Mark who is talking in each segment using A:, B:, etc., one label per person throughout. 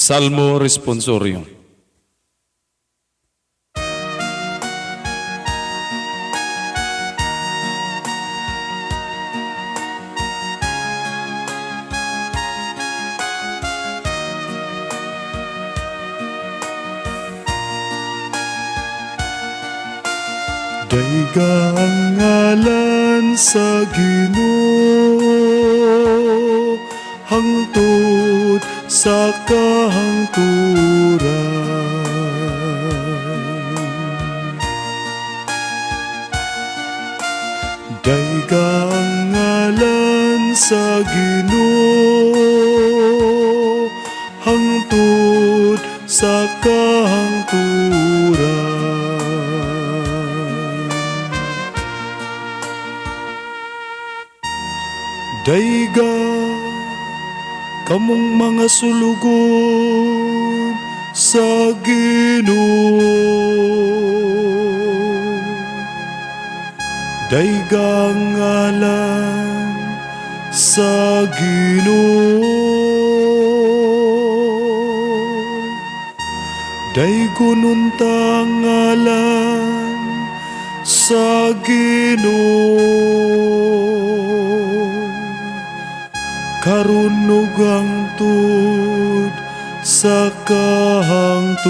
A: Salmo Responsorium.
B: Daigang ngalan sa Ginoo, hangtod sa kahangturan. Daigang ngalan sa Ginoo, hangtod sa kahangturan. Daiga kamong mga sulugon sa Ginoo, daiga ngalan sa Ginoo, daigo nuntang ngalan sa Ginoo. Karunog tud sa kahangturan.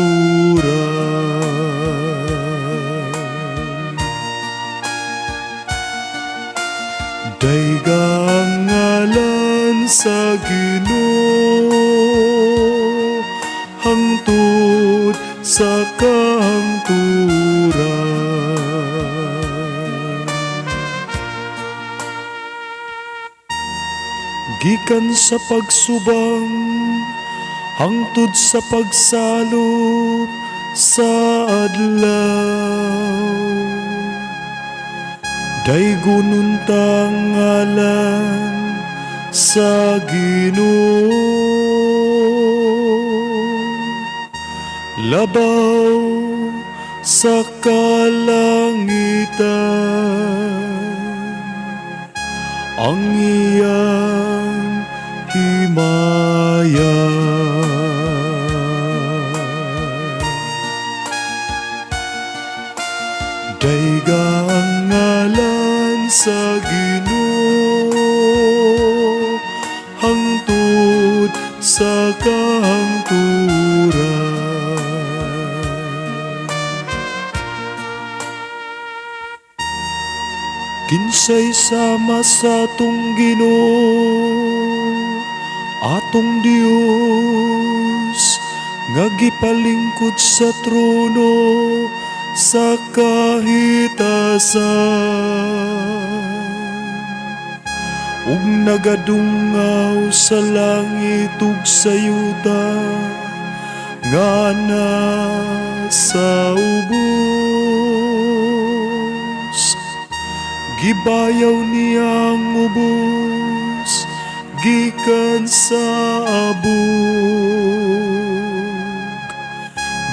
B: Daigang ngalan sa Ginoo, hangtod sa kahangturan. Gikan sa pagsubang hangtod sa pagsalop sa adlaw, daigo nuntang ngalan sa Ginoo. Labaw sa kalangitan ang iyang himaya. Daigang ngalan sa Ginoo, hangtod sa kahangturan. Kinsay sama sa atong Ginoo, atong Dios, nga gipalingkod sa trono sa kahitasan, ug nagadungaw sa langit ug sa yuta nga nasa ubos. Gibayaw niyang ubos gikan sa abog,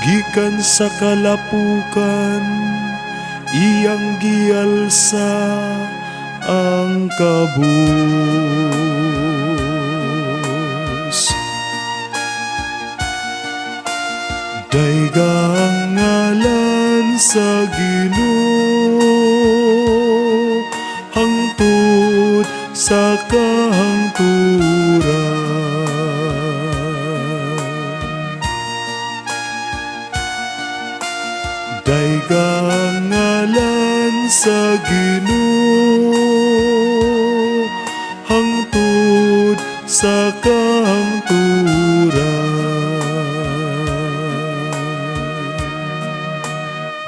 B: gikan sa kalapukan iyang gialsa ang kabus. Daigang ngalan sa Ginoo, hangtod sa kahangturan. Daigang ngalan sa Ginoo,